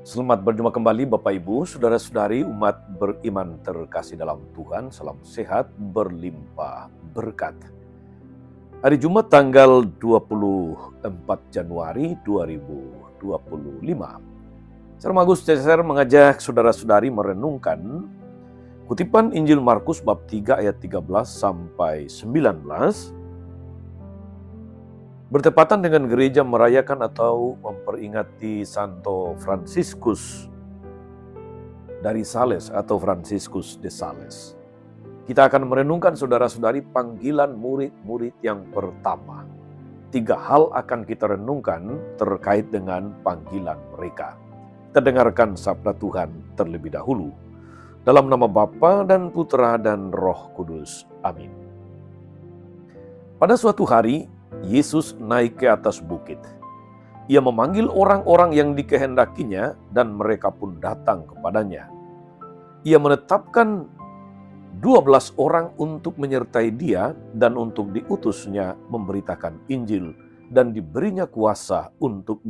Selamat berjumpa kembali Bapak Ibu, Saudara-saudari umat beriman terkasih dalam Tuhan. Salam sehat, berlimpah berkat. Hari Jumat tanggal 24 Januari 2025. Saya Agus Cesar mengajak saudara-saudari merenungkan kutipan Injil Markus bab 3 ayat 13 sampai 19. Bertepatan dengan gereja merayakan atau memperingati Santo Fransiskus dari Sales atau Fransiskus de Sales. Kita akan merenungkan saudara-saudari panggilan murid-murid yang pertama. 3 hal akan kita renungkan terkait dengan panggilan mereka. Kita dengarkan sabda Tuhan terlebih dahulu. Dalam nama Bapa dan Putra dan Roh Kudus. Amin. Pada suatu hari, Yesus naik ke atas bukit. Ia memanggil orang-orang yang dikehendakinya dan mereka pun datang kepadanya. Ia menetapkan 12 orang untuk menyertai dia dan untuk diutusnya memberitakan Injil dan diberinya kuasa untuk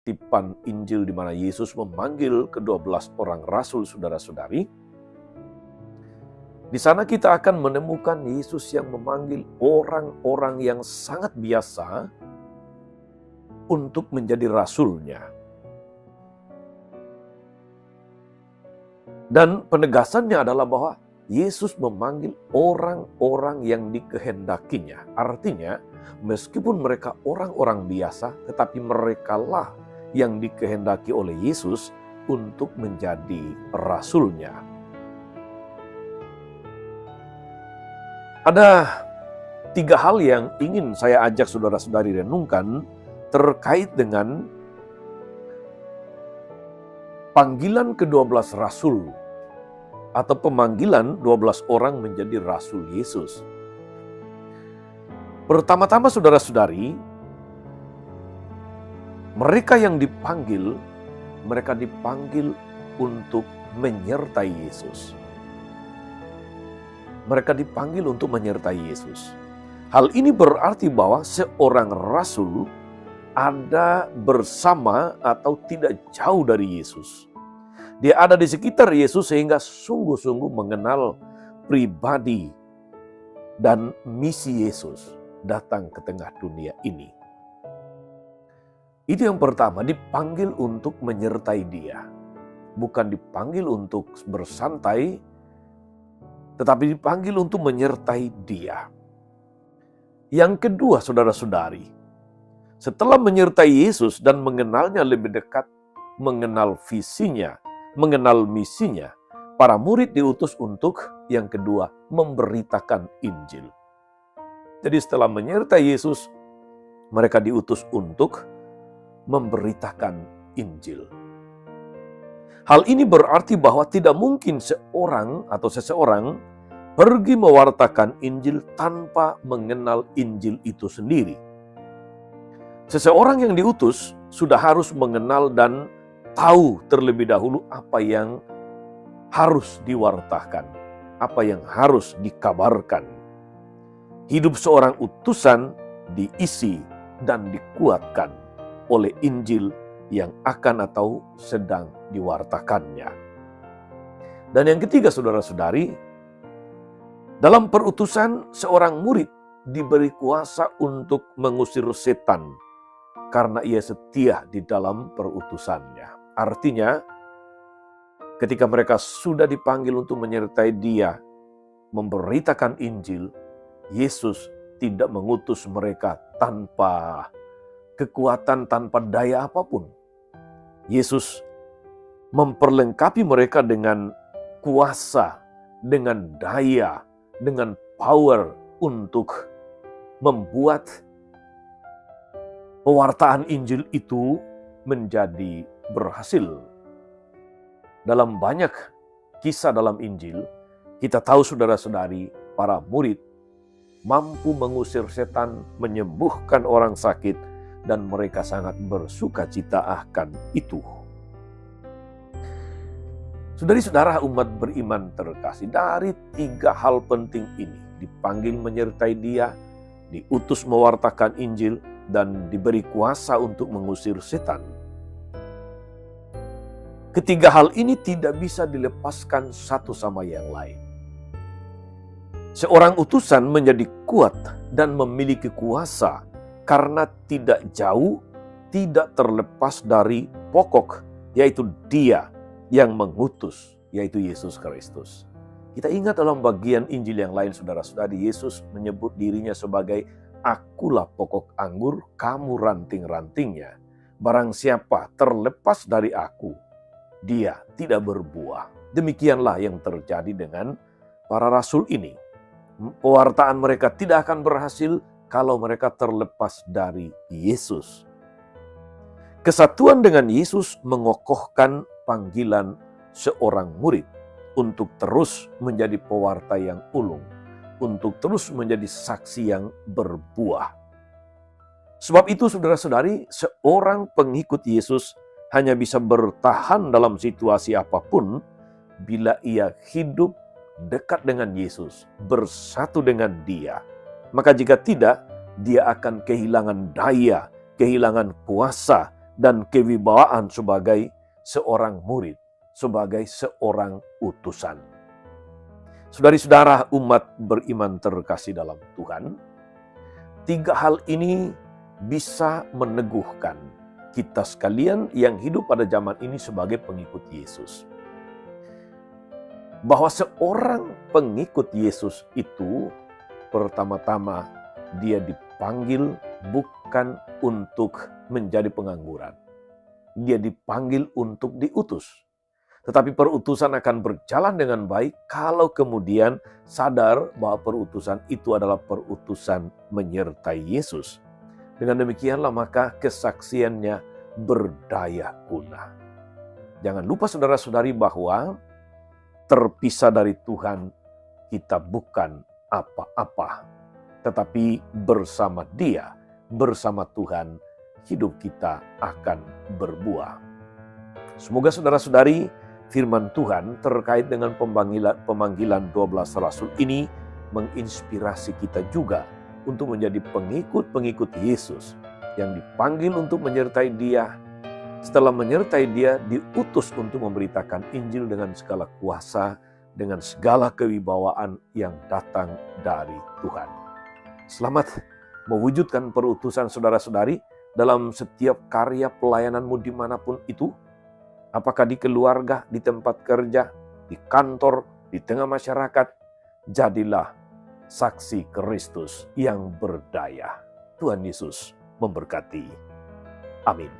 kutipan Injil di mana Yesus memanggil ke-12 orang rasul saudara-saudari. Di sana kita akan menemukan Yesus yang memanggil orang-orang yang sangat biasa untuk menjadi rasulnya. Dan penegasannya adalah bahwa Yesus memanggil orang-orang yang dikehendakinya. Artinya, meskipun mereka orang-orang biasa, tetapi merekalah yang dikehendaki oleh Yesus untuk menjadi rasulnya. Ada 3 hal yang ingin saya ajak saudara-saudari renungkan terkait dengan panggilan ke-12 rasul atau pemanggilan 12 orang menjadi rasul Yesus. Pertama-tama saudara-saudari, mereka yang dipanggil, mereka dipanggil untuk menyertai Yesus. Mereka dipanggil untuk menyertai Yesus. Hal ini berarti bahwa seorang rasul ada bersama atau tidak jauh dari Yesus. Dia ada di sekitar Yesus sehingga sungguh-sungguh mengenal pribadi dan misi Yesus datang ke tengah dunia ini. Itu yang pertama, dipanggil untuk menyertai dia. Bukan dipanggil untuk bersantai, tetapi dipanggil untuk menyertai dia. Yang kedua, saudara-saudari, setelah menyertai Yesus dan mengenalnya lebih dekat, mengenal visinya, mengenal misinya, para murid diutus untuk yang kedua, memberitakan Injil. Jadi setelah menyertai Yesus, mereka diutus untuk memberitakan Injil. Hal ini berarti bahwa tidak mungkin seorang atau seseorang pergi mewartakan Injil tanpa mengenal Injil itu sendiri. Seseorang yang diutus sudah harus mengenal dan tahu terlebih dahulu apa yang harus diwartakan, apa yang harus dikabarkan. Hidup seorang utusan diisi dan dikuatkan oleh Injil yang akan atau sedang diwartakannya. Dan yang ketiga, saudara-saudari, dalam perutusan seorang murid diberi kuasa untuk mengusir setan karena ia setia di dalam perutusannya. Artinya, ketika mereka sudah dipanggil untuk menyertai dia, memberitakan Injil, Yesus tidak mengutus mereka tanpa kekuatan, tanpa daya apapun. Yesus memperlengkapi mereka dengan kuasa, dengan daya, dengan power untuk membuat pewartaan Injil itu menjadi berhasil. Dalam banyak kisah dalam Injil, kita tahu saudara-saudari, para murid mampu mengusir setan, menyembuhkan orang sakit, dan mereka sangat bersukacita akan itu. Saudari-saudara umat beriman terkasih, dari 3 hal penting ini, dipanggil menyertai Dia, diutus mewartakan Injil, dan diberi kuasa untuk mengusir setan. Ketiga hal ini tidak bisa dilepaskan satu sama yang lain. Seorang utusan menjadi kuat dan memiliki kuasa karena tidak jauh, tidak terlepas dari pokok, yaitu Dia yang mengutus, yaitu Yesus Kristus. Kita ingat dalam bagian Injil yang lain, saudara-saudari, Yesus menyebut dirinya sebagai "Akulah pokok anggur, kamu ranting-rantingnya. Barang siapa terlepas dari aku, dia tidak berbuah." Demikianlah yang terjadi dengan para rasul ini. Pewartaan mereka tidak akan berhasil kalau mereka terlepas dari Yesus. Kesatuan dengan Yesus mengokohkan panggilan seorang murid untuk terus menjadi pewarta yang ulung, untuk terus menjadi saksi yang berbuah. Sebab itu saudara-saudari, seorang pengikut Yesus hanya bisa bertahan dalam situasi apapun bila ia hidup dekat dengan Yesus, bersatu dengan Dia. Maka jika tidak, dia akan kehilangan daya, kehilangan kuasa, dan kewibawaan sebagai seorang murid, sebagai seorang utusan. Saudari-saudara umat beriman terkasih dalam Tuhan, 3 hal ini bisa meneguhkan kita sekalian yang hidup pada zaman ini sebagai pengikut Yesus. Bahwa seorang pengikut Yesus itu pertama-tama dia dipanggil bukan untuk menjadi pengangguran. Dia dipanggil untuk diutus. Tetapi perutusan akan berjalan dengan baik kalau kemudian sadar bahwa perutusan itu adalah perutusan menyertai Yesus. Dengan demikianlah maka kesaksiannya berdaya guna. Jangan lupa saudara-saudari bahwa terpisah dari Tuhan kita bukan apa-apa. Tetapi bersama Dia, bersama Tuhan, hidup kita akan berbuah. Semoga saudara-saudari firman Tuhan terkait dengan pemanggilan 12 rasul ini menginspirasi kita juga untuk menjadi pengikut-pengikut Yesus yang dipanggil untuk menyertai Dia. Setelah menyertai Dia, diutus untuk memberitakan Injil dengan segala kuasa, dengan segala kewibawaan yang datang dari Tuhan. Selamat mewujudkan perutusan saudara-saudari dalam setiap karya pelayananmu dimanapun itu. Apakah di keluarga, di tempat kerja, di kantor, di tengah masyarakat. Jadilah saksi Kristus yang berdaya. Tuhan Yesus memberkati. Amin.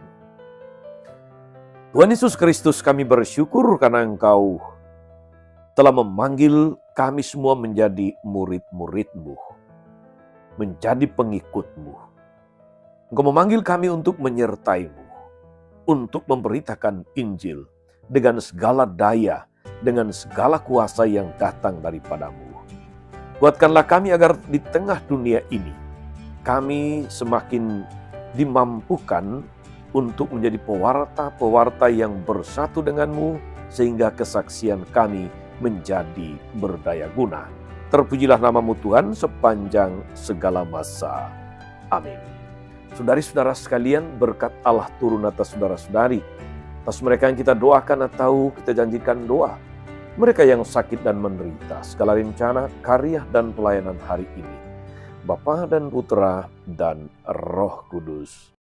Tuhan Yesus Kristus, kami bersyukur karena Engkau telah memanggil kami semua menjadi murid-murid-Mu, menjadi pengikut-Mu. Engkau memanggil kami untuk menyertai-Mu, untuk memberitakan Injil dengan segala daya, dengan segala kuasa yang datang daripada-Mu. Kuatkanlah kami agar di tengah dunia ini, kami semakin dimampukan untuk menjadi pewarta-pewarta yang bersatu dengan-Mu, sehingga kesaksian kami menjadi berdaya guna. Terpujilah nama-Mu Tuhan sepanjang segala masa. Amin. Saudari-saudara sekalian, berkat Allah turun atas saudara-saudari, atas mereka yang kita doakan atau kita janjikan doa, mereka yang sakit dan menderita, segala rencana, karya, dan pelayanan hari ini, Bapa dan Putra dan Roh Kudus.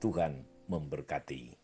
Tuhan memberkati.